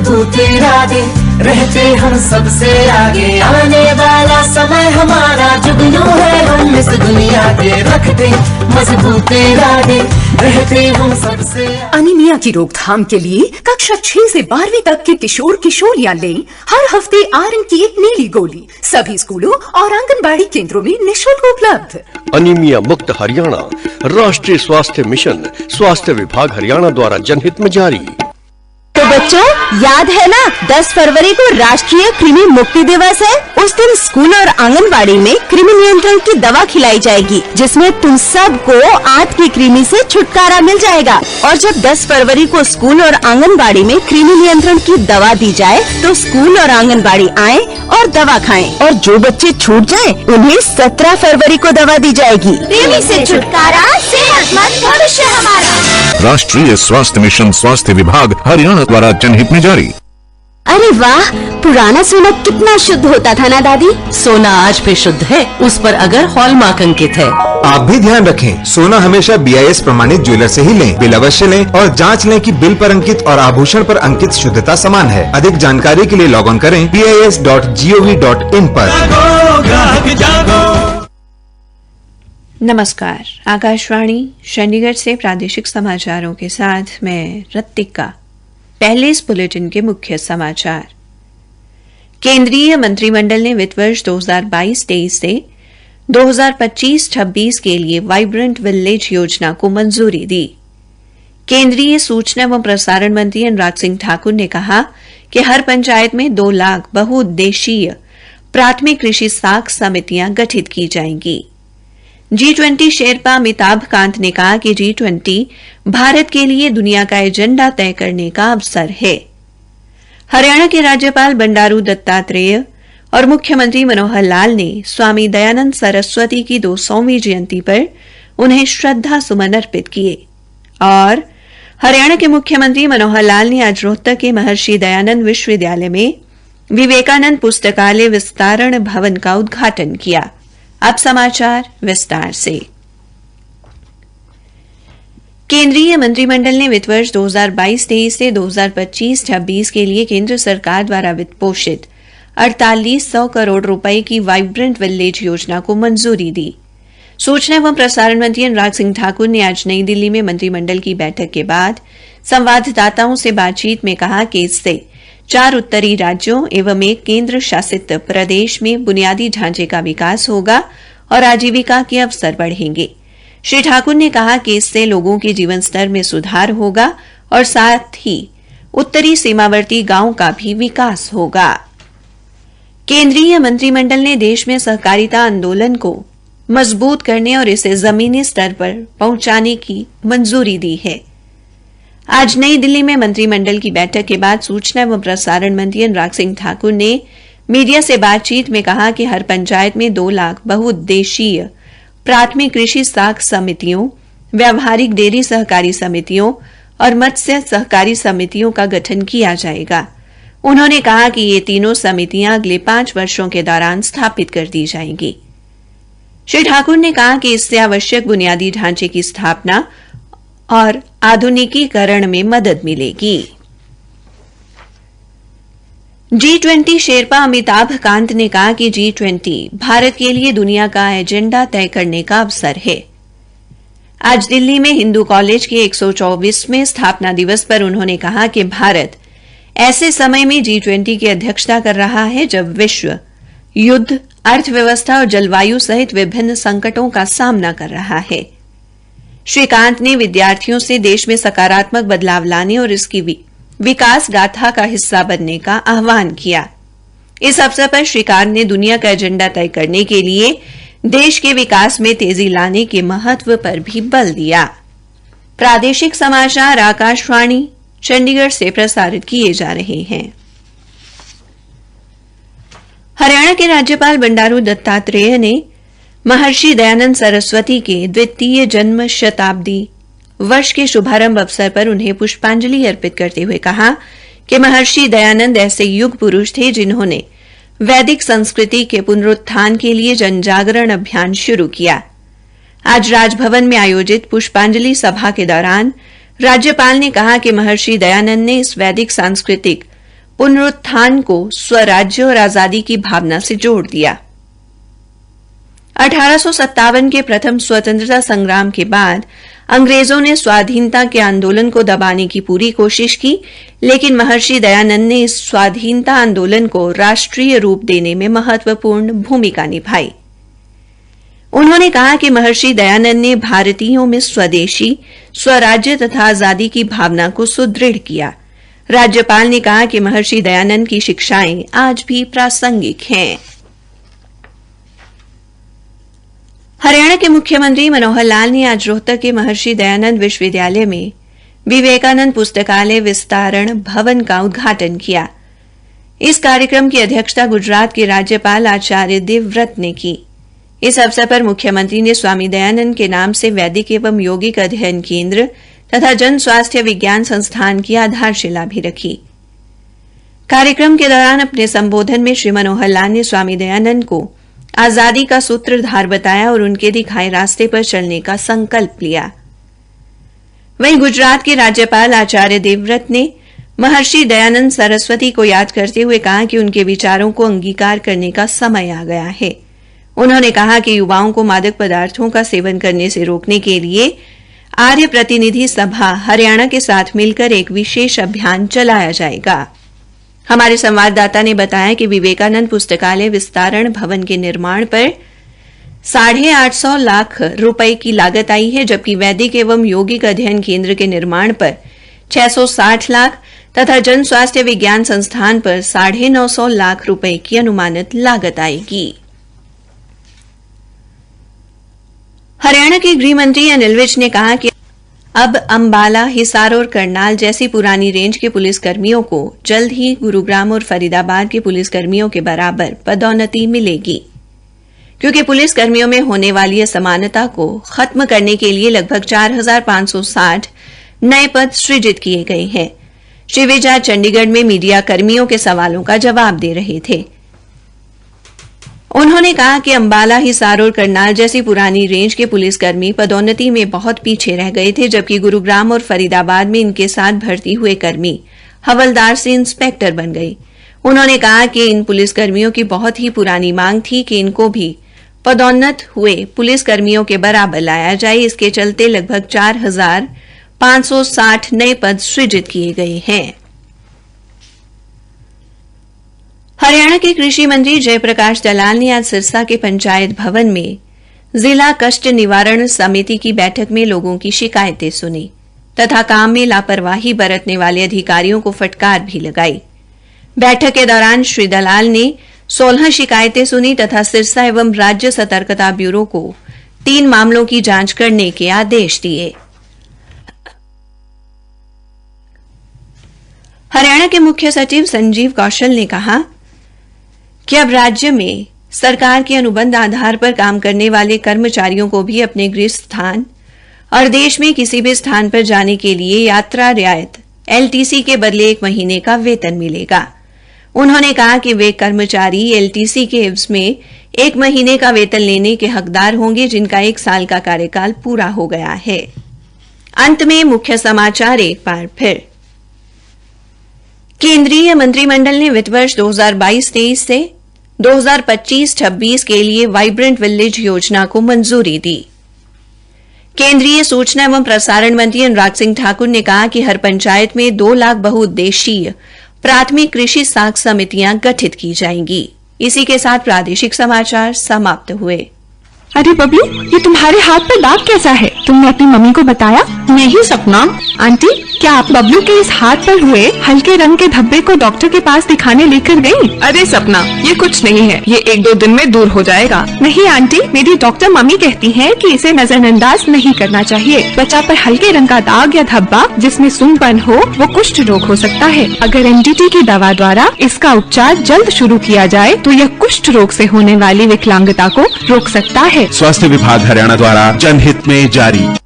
मजबूत इरादे, रहते हम सबसे आगे, आने वाला समय हमारा जुगनू है, हम इस दुनिया के रखते मजबूत इरादे, रहते हम सबसे। अनीमिया की रोकथाम के लिए कक्षा 6 से 12वीं तक के किशोर किशोरियां लें हर हफ्ते आयरन की एक नीली गोली, सभी स्कूलों और आंगनबाड़ी केंद्रों में निःशुल्क उपलब्ध। अनीमिया मुक्त हरियाणा, राष्ट्रीय स्वास्थ्य मिशन, स्वास्थ्य विभाग हरियाणा द्वारा जनहित में जारी। तो बच्चों, याद है ना 10 फरवरी को राष्ट्रीय कृमि मुक्ति दिवस है। उस दिन स्कूल और आंगनबाड़ी में कृमि नियंत्रण की दवा खिलाई जाएगी, जिसमें तुम सबको आंत की कृमि से छुटकारा मिल जाएगा। और जब 10 फरवरी को स्कूल और आंगनबाड़ी में कृमि नियंत्रण की दवा दी जाए तो स्कूल और आंगनबाड़ी आए और दवा खाएं। और जो बच्चे छूट जाए उन्हें 17 फरवरी को दवा दी जाएगी। कृमि से छुटकारा, सेहतमंद भविष्य हमारा। राष्ट्रीय स्वास्थ्य मिशन, स्वास्थ्य विभाग हरियाणा द्वारा जनहित में जारी। अरे वाह, पुराना सोना कितना शुद्ध होता था ना दादी। सोना आज भी शुद्ध है, उस पर अगर हॉलमार्क अंकित है। आप भी ध्यान रखें, सोना हमेशा BIS प्रमाणित ज्वेलर से ही लें। बिल अवश्य लें और जांच लें कि बिल पर अंकित और आभूषण पर अंकित शुद्धता समान है। अधिक जानकारी के लिए लॉग ऑन करें BIS.gov.in पर। नमस्कार, आकाशवाणी चंडीगढ़ से प्रादेशिक समाचारों के साथ मैं रत्तिका। पहले इस बुलेटिन के मुख्य समाचार। केंद्रीय मंत्रिमंडल ने वित्त वर्ष 2022-23 से 2025-26 के लिए वाइब्रेंट विलेज योजना को मंजूरी दी। केंद्रीय सूचना एवं प्रसारण मंत्री अनुराग सिंह ठाकुर ने कहा कि हर पंचायत में 2 लाख बहुउद्देशीय प्राथमिक कृषि साख समितियां गठित की जाएंगी। G20 शेरपा अमिताभ कांत ने कहा कि G20 भारत के लिए दुनिया का एजेंडा तय करने का अवसर है। हरियाणा के राज्यपाल बंडारू दत्तात्रेय और मुख्यमंत्री मनोहर लाल ने स्वामी दयानंद सरस्वती की 200वीं जयंती पर उन्हें श्रद्धा सुमन अर्पित किए। और हरियाणा के मुख्यमंत्री मनोहर लाल ने आज रोहतक के महर्षि दयानंद विश्वविद्यालय में विवेकानंद पुस्तकालय विस्तारण भवन का उद्घाटन किया। अब समाचार विस्तार से। केंद्रीय मंत्रिमंडल ने वित्त वर्ष 2022-23 से 2025-26 के लिए केंद्र सरकार द्वारा वित्त पोषित 4800 करोड़ रुपए की वाइब्रेंट विलेज योजना को मंजूरी दी। सूचना एवं प्रसारण मंत्री अनुराग सिंह ठाकुर ने आज नई दिल्ली में मंत्रिमंडल की बैठक के बाद संवाददाताओं से बातचीत में कहा कि इससे 4 उत्तरी राज्यों एवं 1 केंद्र शासित प्रदेश में बुनियादी ढांचे का विकास होगा और आजीविका के अवसर बढ़ेंगे। श्री ठाकुर ने कहा कि इससे लोगों के जीवन स्तर में सुधार होगा और साथ ही उत्तरी सीमावर्ती गांवों का भी विकास होगा। केंद्रीय मंत्रिमंडल ने देश में सहकारिता आंदोलन को मजबूत करने और इसे जमीनी स्तर पर पहुंचाने की मंजूरी दी है। आज नई दिल्ली में मंत्रिमंडल की बैठक के बाद सूचना एवं प्रसारण मंत्री अनुराग सिंह ठाकुर ने मीडिया से बातचीत में कहा कि हर पंचायत में 2 लाख बहुउद्देशीय प्राथमिक कृषि साख समितियों, व्यावहारिक डेयरी सहकारी समितियों और मत्स्य सहकारी समितियों का गठन किया जाएगा। उन्होंने कहा कि ये तीनों समितियां अगले 5 वर्षों के दौरान स्थापित कर दी जाएंगी। श्री ठाकुर ने कहा कि इससे आवश्यक बुनियादी ढांचे की स्थापना और आधुनिकीकरण में मदद मिलेगी। G20 शेरपा अमिताभ कांत ने कहा कि G20 भारत के लिए दुनिया का एजेंडा तय करने का अवसर है। आज दिल्ली में हिंदू कॉलेज के 124वें स्थापना दिवस पर उन्होंने कहा कि भारत ऐसे समय में G20 की अध्यक्षता कर रहा है जब विश्व युद्ध, अर्थव्यवस्था और जलवायु सहित विभिन्न संकटों का सामना कर रहा है। श्री कांत ने विद्यार्थियों से देश में सकारात्मक बदलाव लाने और इसकी विकास गाथा का हिस्सा बनने का आह्वान किया। इस अवसर पर श्री कांत ने दुनिया का एजेंडा तय करने के लिए देश के विकास में तेजी लाने के महत्व पर भी बल दिया। प्रादेशिक समाचार आकाशवाणी चंडीगढ़ से प्रसारित किए जा रहे हैं। हरियाणा के राज्यपाल बंडारू दत्तात्रेय ने महर्षि दयानंद सरस्वती के 2य जन्म शताब्दी वर्ष के शुभारंभ अवसर पर उन्हें पुष्पांजलि अर्पित करते हुए कहा कि महर्षि दयानंद ऐसे युग पुरुष थे जिन्होंने वैदिक संस्कृति के पुनरुत्थान के लिए जनजागरण अभियान शुरू किया। आज राजभवन में आयोजित पुष्पांजलि सभा के दौरान राज्यपाल ने कहा कि महर्षि दयानंद ने इस वैदिक सांस्कृतिक पुनरुत्थान को स्वराज्य और आजादी की भावना से जोड़ दिया। 1857 के प्रथम स्वतंत्रता संग्राम के बाद अंग्रेजों ने स्वाधीनता के आंदोलन को दबाने की पूरी कोशिश की, लेकिन महर्षि दयानंद ने इस स्वाधीनता आंदोलन को राष्ट्रीय रूप देने में महत्वपूर्ण भूमिका निभाई। उन्होंने कहा कि महर्षि दयानंद ने भारतीयों में स्वदेशी, स्वराज्य तथा आजादी की भावना को सुदृढ़ किया। राज्यपाल ने कहा कि महर्षि दयानंद की शिक्षाएं आज भी प्रासंगिक हैं। हरियाणा के मुख्यमंत्री मनोहर लाल ने आज रोहतक के महर्षि दयानंद विश्वविद्यालय में विवेकानंद पुस्तकालय विस्तारण भवन का उद्घाटन किया। इस कार्यक्रम की अध्यक्षता गुजरात के राज्यपाल आचार्य देवव्रत ने की। इस अवसर पर मुख्यमंत्री ने स्वामी दयानंद के नाम से वैदिक एवं यौगिक अध्ययन केंद्र तथा जन स्वास्थ्य विज्ञान संस्थान की आधारशिला भी रखी। कार्यक्रम के दौरान अपने संबोधन में श्री मनोहर लाल ने स्वामी दयानंद को आजादी का सूत्रधार बताया और उनके दिखाए रास्ते पर चलने का संकल्प लिया। वहीं गुजरात के राज्यपाल आचार्य देवव्रत ने महर्षि दयानंद सरस्वती को याद करते हुए कहा कि उनके विचारों को अंगीकार करने का समय आ गया है। उन्होंने कहा कि युवाओं को मादक पदार्थों का सेवन करने से रोकने के लिए आर्य प्रतिनिधि सभा हरियाणा के साथ मिलकर एक विशेष अभियान चलाया जाएगा। हमारे संवाददाता ने बताया कि विवेकानंद पुस्तकालय विस्तारण भवन के निर्माण पर 850 लाख रुपए की लागत आई है, जबकि वैदिक एवं यौगिक अध्ययन केंद्र के निर्माण पर 660 लाख तथा जन स्वास्थ्य विज्ञान संस्थान पर 950 लाख रुपए की अनुमानित लागत आएगी। हरियाणा के गृह मंत्री अनिल विज ने कहा कि अब अंबाला, हिसार और करनाल जैसी पुरानी रेंज के पुलिसकर्मियों को जल्द ही गुरुग्राम और फरीदाबाद के पुलिसकर्मियों के बराबर पदोन्नति मिलेगी, क्योंकि पुलिसकर्मियों में होने वाली असमानता को खत्म करने के लिए लगभग 4,560 नए पद सृजित किए गए हैं। श्री विज आज चंडीगढ़ में मीडिया कर्मियों के सवालों का जवाब दे रहे थे। उन्होंने कहा कि अंबाला, हिसार और करनाल जैसी पुरानी रेंज के पुलिसकर्मी पदोन्नति में बहुत पीछे रह गए थे, जबकि गुरुग्राम और फरीदाबाद में इनके साथ भर्ती हुए कर्मी हवलदार से इंस्पेक्टर बन गए। उन्होंने कहा कि इन पुलिसकर्मियों की बहुत ही पुरानी मांग थी कि इनको भी पदोन्नत हुए पुलिसकर्मियों के बराबर लाया जाए। इसके चलते लगभग 4,560 नए पद सृजित किए गए हैं। हरियाणा के कृषि मंत्री जयप्रकाश दलाल ने आज सिरसा के पंचायत भवन में जिला कष्ट निवारण समिति की बैठक में लोगों की शिकायतें सुनी तथा काम में लापरवाही बरतने वाले अधिकारियों को फटकार भी लगाई। बैठक के दौरान श्री दलाल ने 16 शिकायतें सुनी तथा सिरसा एवं राज्य सतर्कता ब्यूरो को 3 मामलों की जांच करने के आदेश दिए। हरियाणा के मुख्य सचिव संजीव कौशल ने कहा कि अब राज्य में सरकार के अनुबंध आधार पर काम करने वाले कर्मचारियों को भी अपने गृह स्थान और देश में किसी भी स्थान पर जाने के लिए यात्रा रियायत एलटीसी के बदले 1 महीने का वेतन मिलेगा। उन्होंने कहा कि वे कर्मचारी एलटीसी के एवज में 1 महीने का वेतन लेने के हकदार होंगे जिनका 1 साल का कार्यकाल पूरा हो गया है। अंत में मुख्य समाचार एक बार फिर। केंद्रीय मंत्रिमंडल ने वित्त वर्ष 2022-23 से 2025-26 के लिए वाइब्रेंट विलेज योजना को मंजूरी दी। केंद्रीय सूचना एवं प्रसारण मंत्री अनुराग सिंह ठाकुर ने कहा कि हर पंचायत में 2 लाख बहुउद्देशीय प्राथमिक कृषि साख समितियां गठित की जाएंगी। इसी के साथ प्रादेशिक समाचार समाप्त हुए। अरे बबलू, ये तुम्हारे हाथ पर दाग कैसा है? तुमने अपनी मम्मी को बताया? नहीं सपना। आंटी, क्या आप बबलू के इस हाथ पर हुए हल्के रंग के धब्बे को डॉक्टर के पास दिखाने लेकर गयी? अरे सपना, ये कुछ नहीं है, ये 1-2 दिन में दूर हो जाएगा। नहीं आंटी, मेरी डॉक्टर मम्मी कहती है कि इसे नजरअंदाज नहीं करना चाहिए। त्वचा पर हल्के रंग का दाग या धब्बा जिसमें सूंपन हो वो कुष्ठ रोग हो सकता है। अगर एनडीटी की दवा द्वारा इसका उपचार जल्द शुरू किया जाए तो यह कुष्ठ रोग से होने वाली विकलांगता को रोक सकता है। स्वास्थ्य विभाग हरियाणा द्वारा जनहित में जारी।